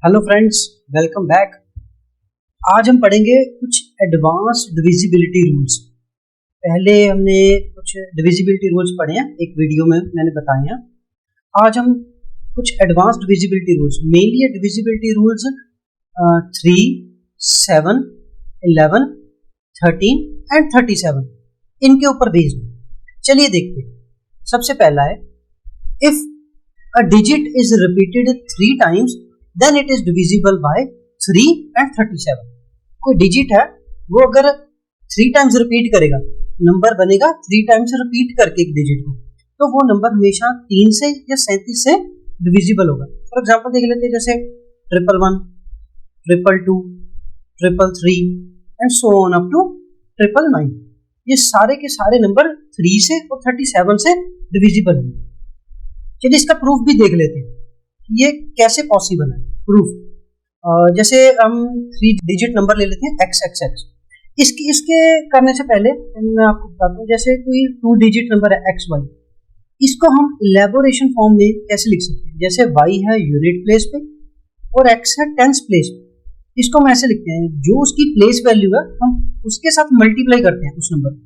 Hello friends, welcome back. आज हम पढ़ेंगे कुछ एडवांस डिविजिबिलिटी रूल्स। पहले हमने कुछ डिविजिबिलिटी रूल्स पढ़े हैं, एक वीडियो में मैंने बताए हैं। आज हम कुछ advance divisibility rules, mainly divisibility rules 3, 7, 11, 13 and 37, इनके ऊपर बेस्ड। चलिए देखते हैं। सबसे पहला है, if a digit is repeated 3 times then it is divisible by 3 and 37। कोई डिजिट है, वो अगर 3 टाइम्स रिपीट करेगा, नंबर बनेगा 3 टाइम्स रिपीट करके एक डिजिट को, तो वो नंबर हमेशा 3 से या 37 से डिविजिबल होगा। फॉर एग्जांपल देख लेते हैं, जैसे 111, 222, 333 and so on up to 999। ये सारे के सारे नंबर 3 से और 37 से डिविजिबल हैं। चलिए इसका प्रूफ भी देख लेते हैं, ये कैसे पॉसिबल है। प्रूफ जैसे हम 3 डिजिट नंबर ले लेते हैं XXX। इसके करने से पहले मैं आपको बताता हूँ, जैसे कोई 2 डिजिट नंबर है XY, इसको हम इलेबोरेशन फॉर्म में कैसे लिख सकते हैं। जैसे Y है यूनिट प्लेस पे और X है टेंस प्लेस पे, इसको हम ऐसे लिखते हैं, जो उसकी प्लेस वैल्यू है हम उसके साथ मल्टीप्लाई करते हैं उस नंबर को।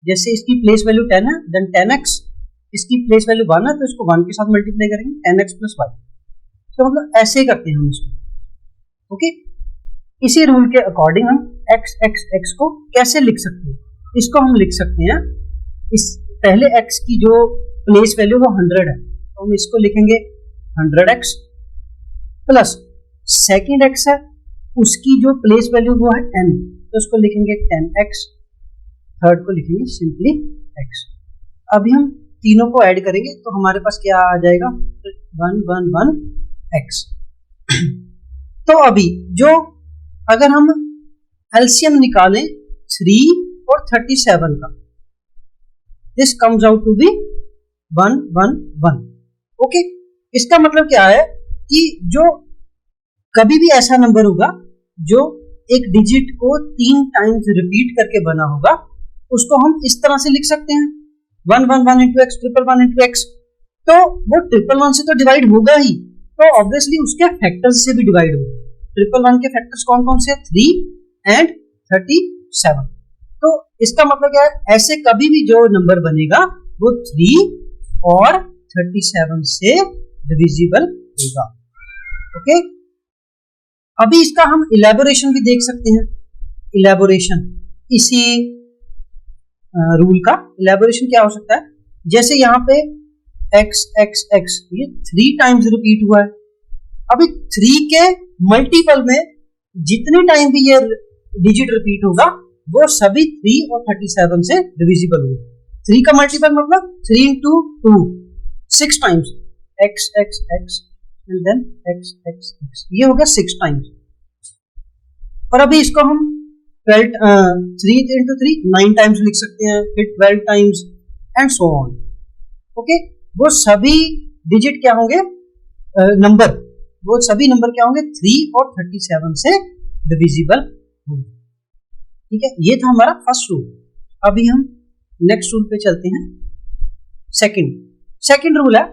जैसे इसकी प्लेस वैल्यू 10 है, देन 10x, इसकी प्लेस वैल्यू 1 है तो इसको 1 के साथ मल्टीप्लाई करेंगे, 10x + y। तो मतलब ऐसे ही करते हैं हम इसको। ओके, इसी रूल के अकॉर्डिंग हम XXX को कैसे लिख सकते हैं। इसको हम लिख सकते हैं, इस पहले x की जो प्लेस वैल्यू वो 100 है, तो हम इसको लिखेंगे 100x प्लस सेकेंड x है, उसकी जो प्लेस वैल्यू वो है 10, तो उसको लिखेंगे 10x, थर्ड को लिखेंगे सिंपली x। अभी हम तीनों को ऐड करेंगे तो हमारे पास क्या आ जाएगा, 111x। तो अभी जो अगर हम एलसीएम निकालें 3 और 37 का, this comes out to be 111। Okay, इसका मतलब क्या है कि जो कभी भी ऐसा नंबर होगा जो एक डिजिट को 3 टाइम्स रिपीट करके बना होगा, उसको हम इस तरह से लिख सकते हैं, 111 into x, 111 into x। तो वो 111 से तो डिवाइड होगा ही, तो ऑब्वियसली उसके फैक्टर्स से भी डिवाइड होगा। 111 के फैक्टर्स कौन कौन से हैं, 3 and 37। तो इसका मतलब क्या है, ऐसे कभी भी जो नंबर बनेगा वो 3 और 37 से डिविजिबल होगा। ओके, अभी इसका हम इलेबोरेशन भी देख सकते हैं। इलेबोरेशन इसी रूल का इलेबोरेशन क्या हो सकता है, जैसे यहाँ पे XXX ये 3 टाइम्स रिपीट हुआ है। अभी 3 के मल्टीपल में जितने टाइम भी ये डिजिट रिपीट होगा वो सभी 3 और 37 से डिविजिबल होगा। 3 का मल्टीपल मतलब 3 into 2, 6 times XXX and then XXX, ये हो गया 6 टाइम्स। और अभी इसको हम 3 into 3 9 टाइम्स लिख सकते हैं, फिर 12 times and so on. Okay, वो सभी डिजिट क्या होंगे, नंबर, वो सभी नंबर क्या होंगे 3 और 37 से डिविजिबल होंगे। ठीक है, ये था हमारा फर्स्ट रूल। अभी हम नेक्स्ट रूल पे चलते हैं। सेकंड रूल है,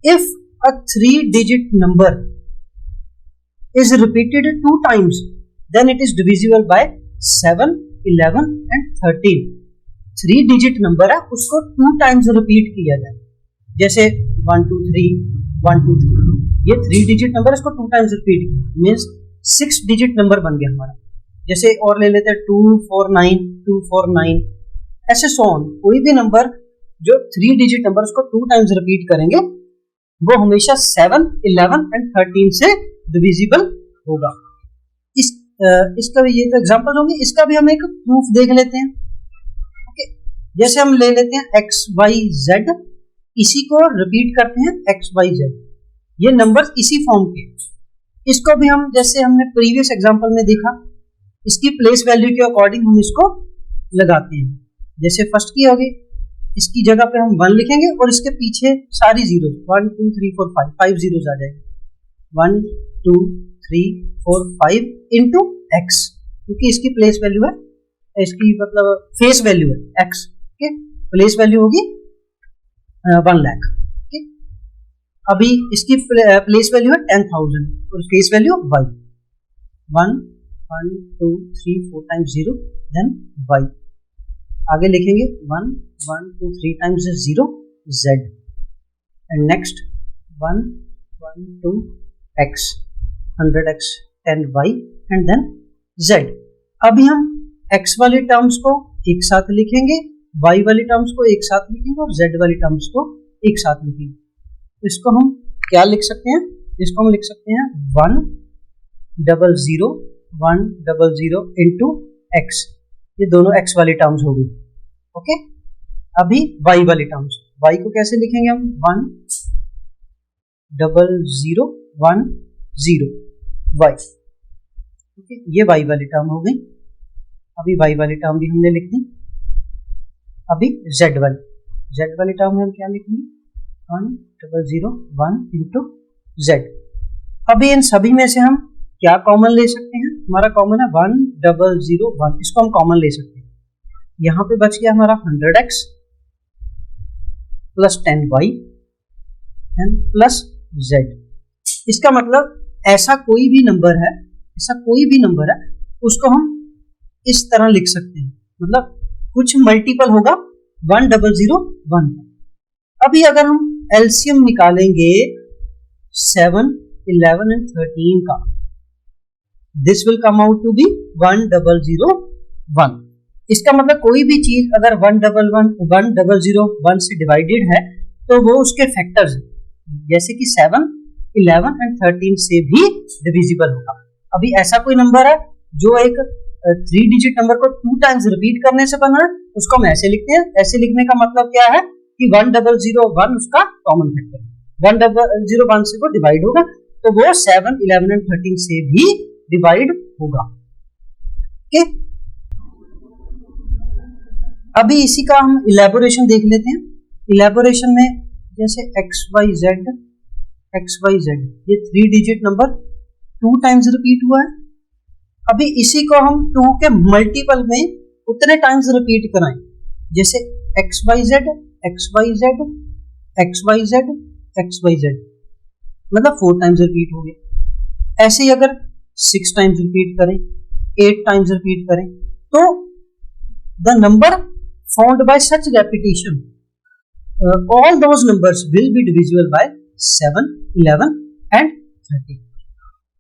if a 3 digit number is repeated 2 times then it is divisible by 7, 11 and 13। 3 digit number है, उसको 2 टाइम्स रिपीट किया जाए। जैसे 1 2 3 1 2 3, ये 3 डिजिट नंबर, इसको 2 टाइम्स रिपीट किया, मीन्स 6 डिजिट नंबर बन गया हमारा। जैसे और ले लेते हैं 249 249 ऐसे सो ऑन। कोई भी नंबर जो 3 डिजिट नंबर उसको 2 टाइम्स रिपीट करेंगे वो हमेशा 7, 11 एंड 13 से डिविजिबल होगा। इसका भी ये तो एग्जांपल होंगे, इसका भी हम एक प्रूफ देख लेते हैं। ओके, जैसे हम ले लेते हैं XYZ, इसी को रिपीट करते हैं XYZ, ये नंबर इसी फॉर्म के। इसको भी हम जैसे हमने प्रीवियस एग्जांपल में देखा, इसकी प्लेस वैल्यू के अकॉर्डिंग हम इसको लगाते हैं। जैसे फर्स्ट की होगी, इसकी जगह पे हम 1 लिखेंगे और इसके पीछे सारी जीरो 1 2 3 4 5 जीरोस आ जाएंगे, 1 2 3 4 5 इंटू x, क्योंकि इसकी प्लेस वैल्यू है, इसकी मतलब फेस वैल्यू है x। ओके, प्लेस वैल्यू होगी 1 लाख। अभी इसकी प्लेस वैल्यू है 10,000 और face value y 1 1 2 3 4 times 0 then y। आगे लिखेंगे 1 1 2 3 times 0 z and next 1 1 2 x 100x 10y and then z। अभी हम x वाली टर्म्स को एक साथ लिखेंगे, y वाली टर्म्स को एक साथ लिखेंगे और z वाली टर्म्स को एक साथ लिखेंगे। इसको हम क्या लिख सकते हैं? इसको हम लिख सकते हैं 1 0 1 0 इंटू एक्स, ये दोनों x वाली टर्म्स होगी। ओके, अभी y वाली टर्म्स, y को कैसे लिखेंगे हम? 1 0 1 0 y। ओके, ये y वाली टर्म हो गई। अभी y वाली टर्म भी हमने लिख दी। अभी z वाली टर्म में हम क्या लिखेंगे? 1 0 1 इंटू z। अभी इन सभी में से हम क्या कॉमन ले सकते हैं? हमारा कॉमन है 1 0 1, इसको हम कॉमन ले सकते हैं। यहाँ पे बच गया हमारा 100x plus 10y and plus z। इसका मतलब ऐसा कोई भी नंबर है, उसको हम इस तरह लिख सकते हैं, मतलब कुछ मल्टीपल होगा 1 0 1। अभी अगर हम एलसीएम निकालेंगे 7 11 एंड 13 का, this will come out to be 1 0 1। इसका मतलब कोई भी चीज अगर 1 0 1 से डिवाइडेड है तो वो उसके फैक्टर्स, जैसे कि 7 11 एंड 13 से भी डिविजिबल होगा। अभी ऐसा कोई नंबर है जो एक 3 डिजिट नंबर को 2 टाइम्स रिपीट करने से बना है, उसको हम ऐसे लिखते हैं। ऐसे लिखने का मतलब क्या है कि 1 0 1 उसका कॉमन फैक्टर है। 1 0 1 से वो डिवाइड होगा तो वो 7 11 एंड 13 से भी डिवाइड होगा। ओके, अभी इसी का हम इलेबोरेशन देख लेते हैं। इलेबोरेशन में जैसे XYZ ये 3 डिजिट नंबर 2 टाइम्स रिपीट हुआ है। अभी इसी को हम 2 के मल्टीपल में उतने टाइम्स रिपीट कराएं, जैसे XYZ मतलब 4 टाइम्स रिपीट हो गया। ऐसे ही अगर 6 टाइम्स रिपीट करें, 8 टाइम्स रिपीट करें, तो the number found by such repetition all those numbers will be divisible by 7 11 and 13।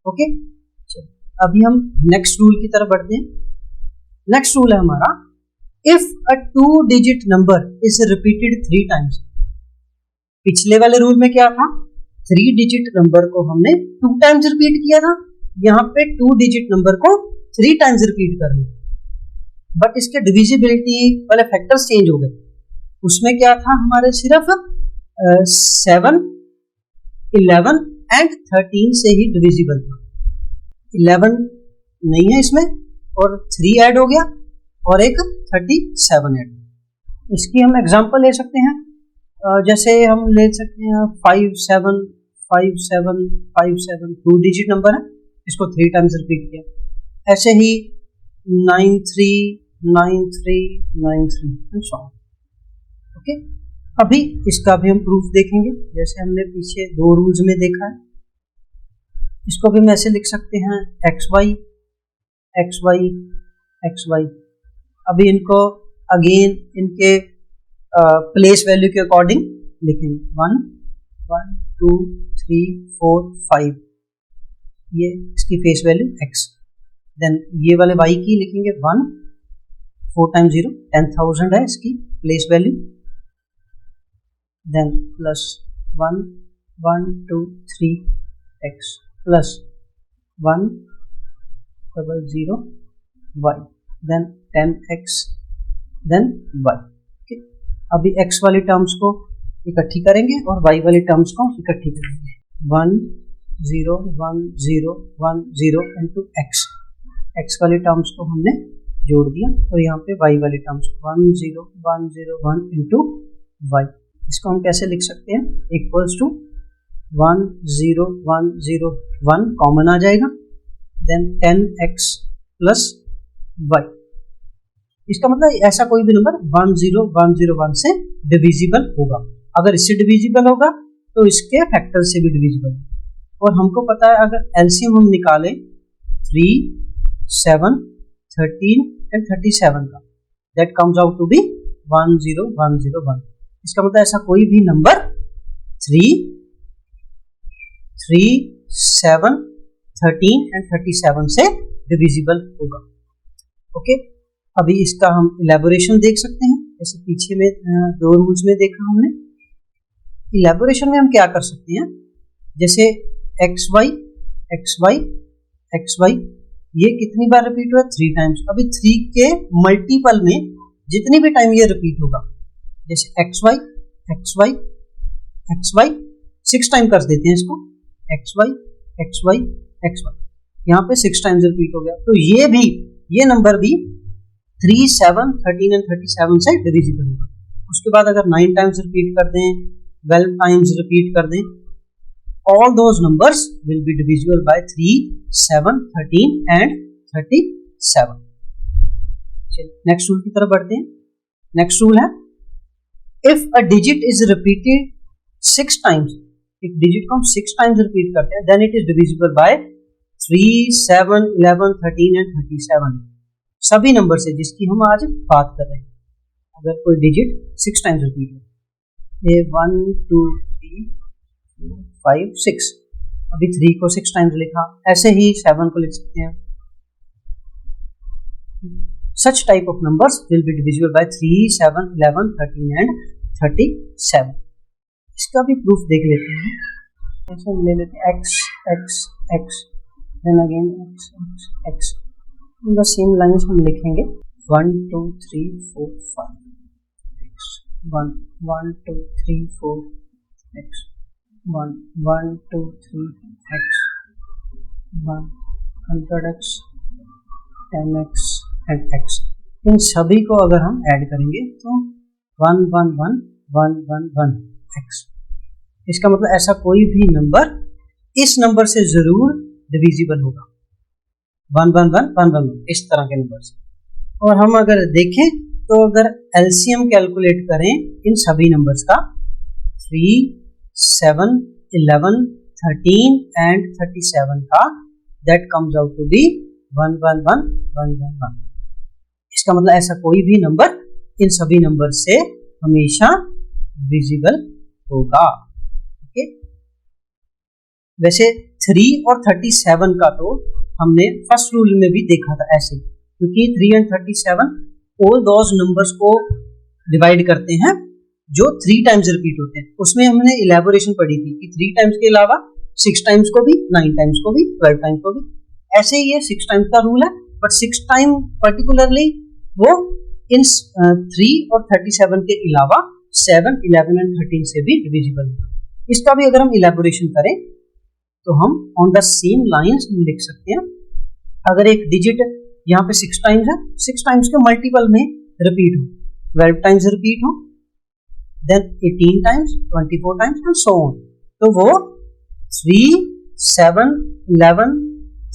Okay, अभी हम नेक्स्ट रूल की तरफ बढ़ते हैं। नेक्स्ट रूल है हमारा, if a 2 digit number is repeated 3 times. पिछले वाले रूल में क्या था? 3 डिजिट नंबर को हमने 2 टाइम्स रिपीट किया था, यहाँ पे 2 डिजिट नंबर को 3 टाइम्स रिपीट करना, बट इसके डिविजिबिलिटी वाले फैक्टर्स चेंज हो गए। उसमें क्या था? हमारे सिर्फ 7 11 एंड 13 से ही डिविजिबल था। 11 नहीं है इसमें और 3 ऐड हो गया और एक 37 ऐड। इसकी हम एग्जांपल ले सकते हैं, जैसे हम ले सकते हैं 5 7 5 7 5 7 2 डिजिट नंबर है, इसको 3 टाइम्स रिपीट किया। ऐसे ही 9 3 9 3 9 3 सो। ओके, अभी इसका भी हम प्रूफ देखेंगे, जैसे हमने पीछे 2 रूल्स में देखा है। इसको भी हम ऐसे लिख सकते हैं XY XY XY। अभी इनको अगेन इनके प्लेस वैल्यू के अकॉर्डिंग लिखेंगे 1 1 2 3 4 5, ये इसकी फेस वैल्यू X। देन ये वाले Y की लिखेंगे 1 4 टाइम्स 0 10,000 है इसकी place value. Then plus 1 1 2 3 X plus 1 0 Y, then 10X then Y। अभी X वाली टर्म्स को इकट्ठी करेंगे और Y वाली टर्म्स को इकट्ठी करेंगे। 1 0 1 0 1 0 इंटू X वाली टर्म्स को हमने जोड़ दिया और यहाँ पे Y वाली टर्म्स को 1 0 1 0 1 इंटू Y। इसको हम कैसे लिख सकते हैं? इक्वल्स टू 1 0 1 0 1 कॉमन आ जाएगा, देन 10x प्लस y। इसका मतलब ऐसा कोई भी नंबर 1 0 1 0 1 से डिविजिबल होगा। अगर इससे डिविजिबल होगा तो इसके फैक्टर से भी डिविजिबल है। और हमको पता है अगर एलसीएम हम निकालें 3, 7, 13 एंड 37 का, that comes out to be 10101। इसका मतलब ऐसा कोई भी नंबर 3, 7, 13 एंड 37 से डिविजिबल होगा। ओके, अभी इसका हम इलेबोरेशन देख सकते हैं, जैसे पीछे में 2 रूल्स में देखा हमने। इलेबोरेशन में हम क्या कर सकते हैं, जैसे xy ये कितनी बार रिपीट हुआ, 3 टाइम्स। अभी 3 के मल्टीपल में जितनी भी टाइम ये रिपीट होगा, जैसे xy 6 टाइम कर देते हैं इसको, xy यहाँ पे 6 टाइम्स रिपीट हो गया। तो ये नंबर भी 3, 7, 13 एंड 37 से डिविजिबल होगा। उसके बाद अगर 9 टाइम्स रिपीट कर दें, 12 टाइम्स रिपीट कर दें, all those numbers will be divisible by 3, 7, 13 and 37। चलिए नेक्स्ट रूल की तरफ बढ़ते हैं। नेक्स्ट रूल है, if a digit is repeated 6 times, एक डिजिट को हम 6 टाइम्स रिपीट करते हैं, then it is divisible by 3, 7, 11, 13 and 37। सभी नंबर से जिसकी हम आज बात कर रहे हैं, अगर कोई डिजिट 6 टाइम्स रिपीट हो, ये 1, 2, 3, 4, 5, 6, अभी 3 को 6 टाइम्स लिखा, ऐसे ही 7 को लिख सकते हैं। Such type of numbers will be divisible by 3, 7, 11, 13 and 37। इसका भी प्रूफ देख लेते हैं। ऐसे हम ले लेते हैं x, then again x। In the same lines हम लिखेंगे 1, 2, 3, 4, 5 x 1, 1, 2, 3, 4 x 1, 1, 2, 3 x 1, 100x, 10x and x। इन सभी को अगर हम ऐड करेंगे तो 1, 1, 1, 1, 1, 1 x। इसका मतलब ऐसा कोई भी नंबर इस नंबर से जरूर डिविजिबल होगा, 1, 1, 1, 1, 1, 1 इस तरह के नंबर से। और हम अगर देखें तो अगर एलसीएम कैलकुलेट करें इन सभी नंबर्स का, 3, 7, 11, 13 एंड 37 का, that comes out to be 1, 1, 1, 1, 1, 1। इसका मतलब ऐसा कोई भी नंबर इन सभी नंबर से हमेशा डिविजिबल होगा। ओके, वैसे 3 और 37 का तो हमने फर्स्ट रूल में भी देखा था ऐसे, क्योंकि 3 एंड 37 ऑल दोज नंबर्स को डिवाइड करते हैं जो 3 टाइम्स रिपीट होते हैं। उसमें हमने इलेबोरेशन पढ़ी थी कि 3 टाइम्स के अलावा 6 टाइम्स को भी, 9 टाइम्स को भी, 12 टाइम्स को भी, ऐसे ही ये 6 टाइम्स का रूल है। बट 6 टाइम पर्टिकुलरली वो इन 3 और 37 के अलावा 7, 11 एंड 13 से भी डिविजिबल है। इसका भी अगर हम इलेबोरेशन करें तो हम ऑन द सेम लाइंस लिख सकते हैं। अगर एक डिजिट यहाँ पे 6 टाइम्स है, 6 टाइम्स के मल्टीपल में रिपीट हो, 12 टाइम्स रिपीट हो, then 18 times, 24 times and so on, तो वो 3, 7, 11,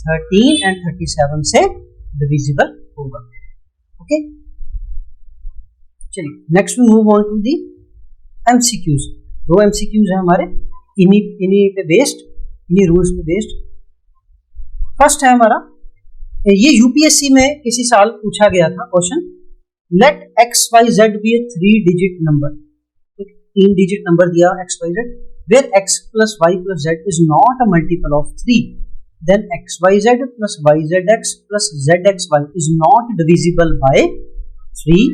13 एंड 37 से डिविजिबल होगा। ओके, चलिए next we move on to the MCQs. 2 MCQs है हमारे इन्हीं पे बेस्ड, इन्हीं रूल्स पे बेस्ड। फर्स्ट है हमारा, ये यूपीएससी में किसी साल पूछा गया था क्वेश्चन, लेट XYZ बी ए 3 डिजिट नंबर। 3 डिजिट नंबर दिया XYZ, where x plus y plus z is not a multiple of 3, then XYZ plus YZX plus ZXY is not divisible by 3,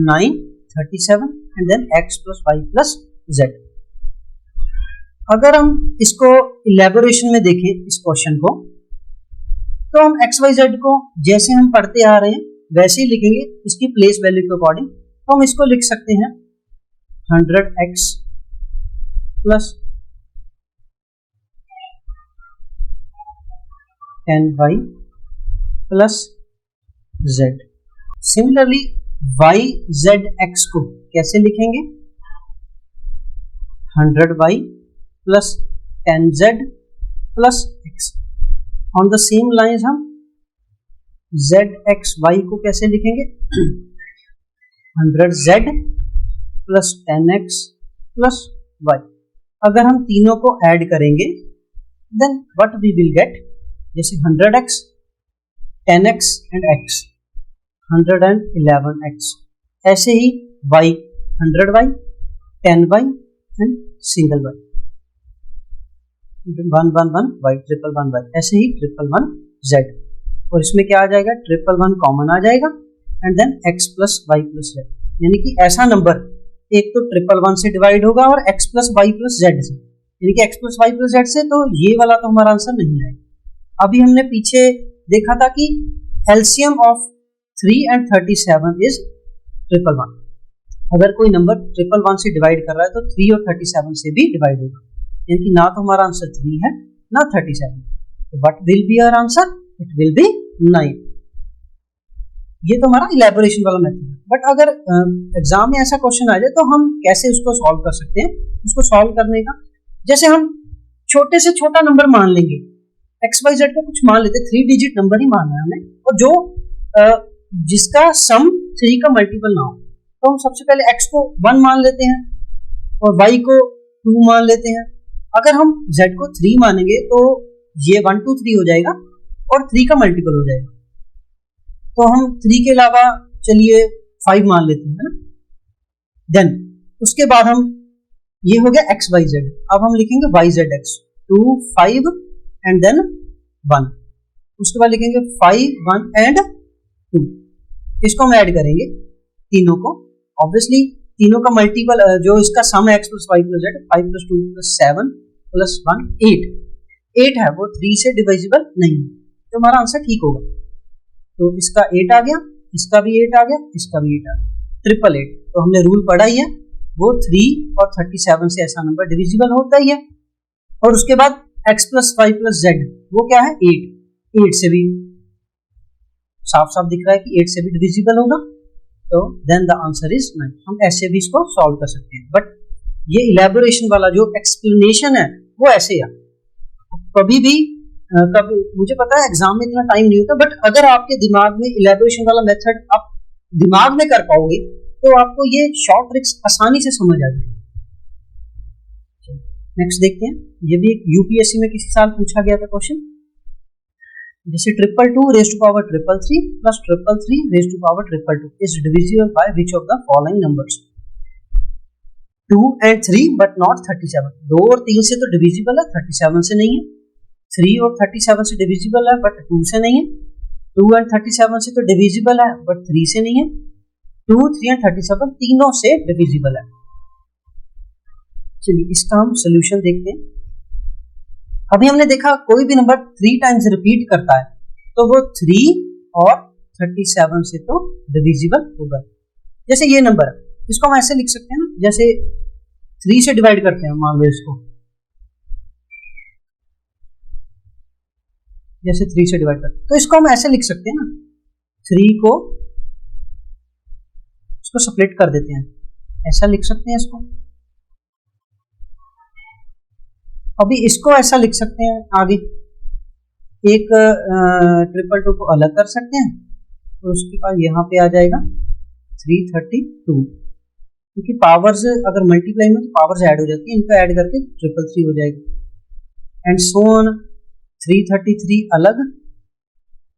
9, 37 and then x plus y plus z। अगर हम इसको elaboration में देखें इस question को, तो हम XYZ को जैसे हम पढ़ते आ रहे हैं वैसे ही लिखेंगे इसकी प्लेस वैल्यू के अकॉर्डिंग। तो हम इसको लिख सकते हैं 100x plus 10y plus z। Similarly YZX को कैसे लिखेंगे, 100y plus 10z plus x। On the same lines हम ZXY को कैसे लिखेंगे, 100z plus 10x plus y। अगर हम तीनों को ऐड करेंगे then what we will get, जैसे 100x, 10x and x, 111x, ऐसे ही y 100y, 10y and single y, 111y, 111y, ऐसे ही 111z, और इसमें क्या आ जाएगा, 111 कॉमन आ जाएगा and then x plus y plus z, यानी कि ऐसा नंबर एक तो 111 से डिवाइड होगा और x plus y plus z से, यानी कि x plus y plus z से, तो ये वाला तो हमारा आंसर नहीं आएगा। अभी हमने पीछे देखा था कि एलसीएम ऑफ 3 एंड 37 इज 111। अगर कोई नंबर 111 से डिवाइड कर रहा है तो 3 और 37 से भी डिवाइड होगा, यानी कि ना तो हमारा आंसर 3 है ना 37, तो what will be our answer, it will be 9। ये तो हमारा इलेबोरेशन वाला मेथड है। बट अगर एग्जाम में ऐसा क्वेश्चन आ जाए तो हम कैसे उसको सॉल्व कर सकते हैं। उसको सॉल्व करने का, जैसे हम छोटे से छोटा नंबर मान लेंगे, एक्स वाई जेड का कुछ मान लेते, 3 डिजिट नंबर ही मानना है हमें, और जो जिसका सम 3 का मल्टीपल ना हो, तो हम सबसे पहले x को 1 मान लेते हैं और y को 2 मान लेते हैं। अगर हम z को 3 मानेंगे तो ये 1 2 3 हो जाएगा और 3 का मल्टीपल हो जाएगा, तो हम 3 के अलावा चलिए 5 मान लेते हैं ना। देन उसके बाद हम, ये हो गया एक्स वाई जेड, अब हम लिखेंगे y z x, 2 5 and then 1, उसके बाद लिखेंगे 5 1 एंड 2, इसको हम ऐड करेंगे तीनों को, ऑब्वियसली तीनों का मल्टीपल जो इसका सम है x plus y plus z, 5 plus 2 plus 7 plus 1 8 है, वो 3 से डिविजिबल नहीं है, तो हमारा आंसर ठीक होगा। तो इसका 8 आ गया, इसका भी 8 आ गया, इसका भी 8 आ गया, 888। तो हमने रूल पढ़ा ही है, वो 3 और 37 से ऐसा नंबर डिविजिबल होता ही है। और उसके बाद x plus y plus z, वो क्या है 8 से भी साफ साफ दिख रहा है कि 8 से भी डिविजिबल होगा, तो देन द आंसर इज 9। हम ऐसे भी इसको सॉल्व कर सकते हैं, बट ये इलेबोरेशन वाला जो एक्सप्लेनेशन है वो ऐसे है। कभी भी कभी मुझे पता है एग्जाम में इतना टाइम नहीं होता, बट अगर आपके दिमाग में इलेबोरेशन वाला मेथड आप दिमाग में कर पाओगे तो आपको ये शॉर्ट ट्रिक्स आसानी से समझ आ जाएगी। नेक्स्ट देखते हैं, ये भी एक यूपीएससी में किसी साल पूछा गया था क्वेश्चन, जैसे 222 raise to power 333 plus 333 raise to power 222 is divisible by which of the following numbers. 2 and 3 but not 37, 2 और 3 से तो डिविजिबल है, 37 से नहीं है। 3 और 37 से डिविजिबल है बट 2 से नहीं है। 2 and 37 से तो डिविजिबल है बट 3 से नहीं है। 2, 3 and 37 तीनों से डिविजिबल है। चलिए इसका हम सोल्यूशन देखते हैं। अभी हमने देखा कोई भी नंबर 3 टाइम्स रिपीट करता है तो वो 3 और 37 से तो डिविजिबल होगा। जैसे ये नंबर है, इसको हम ऐसे लिख सकते हैं ना, जैसे 3 से डिवाइड करते हैं, मान लो इसको, जैसे 3 से डिवाइड करते हैं तो इसको हम ऐसे लिख सकते हैं ना, 3 को इसको स्प्लिट कर देते हैं, ऐसा लिख सकते हैं इसको। अभी इसको ऐसा लिख सकते हैं, आगे एक 222 को अलग कर सकते हैं तो उसके बाद यहाँ पे आ जाएगा 332, क्योंकि पावर्स अगर मल्टीप्लाई में तो पावर्स ऐड हो जाती है, इनको ऐड करके 333 हो जाएगा। एंड सो ऑन, 333 अलग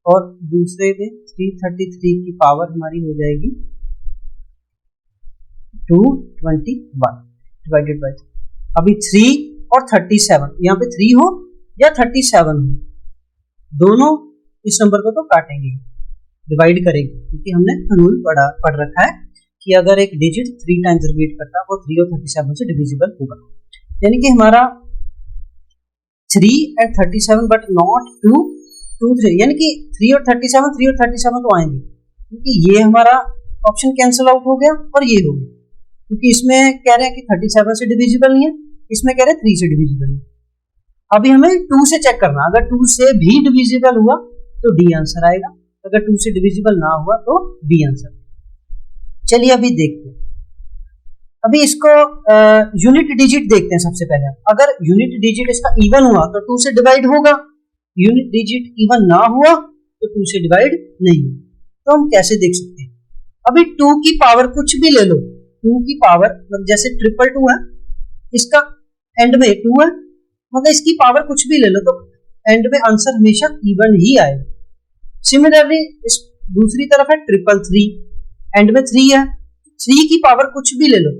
और दूसरे में 333 की पावर हमारी हो जाएगी 221 डिवाइडेड बाय 3। अभी 3 और 37, यहाँ पे 3 हो या 37 हो, दोनों इस नंबर को तो काटेंगे, डिवाइड करेंगे, क्योंकि हमने रूल पढ़ रखा है कि अगर एक डिजिट 3 टाइम्स रिपीट करता है वो 3 और 37 से डिविजिबल होगा। यानी कि हमारा 3 and 37 बट नॉट 2, 2, 3, यानी कि 3 और 37 तो आएंगे, क्योंकि ये हमारा ऑप्शन कैंसिल आउट हो गया और ये हो गया, क्योंकि इसमें कह रहे हैं कि 37 से डिविजिबल नहीं है, इसमें कह रहे हैं 3 से डिविजिबल है। अभी हमें 2 से चेक करना, अगर 2 से भी डिविजिबल हुआ तो डी आंसर आएगा, अगर 2 से डिविजिबल ना हुआ तो बी आंसर। चलिए अभी देखते हैं, अभी इसको यूनिट डिजिट देखते हैं सबसे पहले। अगर यूनिट डिजिट इसका इवन हुआ तो 2 से डिवाइड होगा, यूनिट डिजिट इवन ना हुआ तो 2 से डिवाइड नहीं हुआ। तो हम कैसे देख सकते हैं, अभी 2 की पावर कुछ भी ले लो, 2 की पावर जैसे 222 है, इसका एंड में 2 है, मतलब इसकी पावर कुछ भी ले लो तो एंड में आंसर हमेशा इवन ही आएगा। सिमिलरली इस दूसरी तरफ है 333, एंड में 3 है, 3 की पावर कुछ भी ले लो,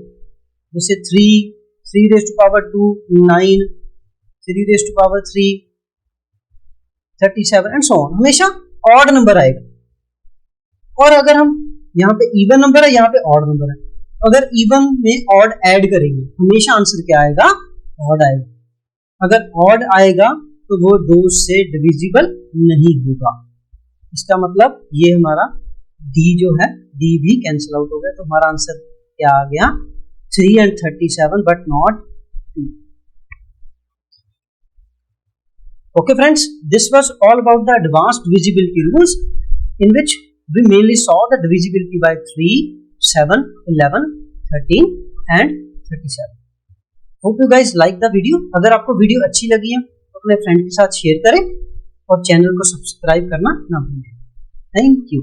जैसे 3 raise to power 2 9, 3 raise to power 3 37 and so on, हमेशा ऑड नंबर आएगा। और अगर हम यहाँ पे इवन नंबर है, यहाँ पे ऑड नंबर है, अगर इवन में ऑड ऐड करेंगे हमेशा आंसर क्या आएगा, ऑड आएगा। अगर ऑड आएगा तो वो 2 से डिविजिबल नहीं होगा। इसका मतलब ये हमारा डी जो है, डी भी कैंसिल आउट हो गया, तो हमारा आंसर क्या आ गया, 3 and 37 but not 2। Okay friends, this was all about the advanced divisibility rules in which we mainly saw the divisibility by 3, 7, 11, 13 and 37. Hope you guys like the video. अगर आपको video अच्छी लगी है तो अपने फ्रेंड के साथ शेयर करें और चैनल को सब्सक्राइब करना ना भूलें। Thank you.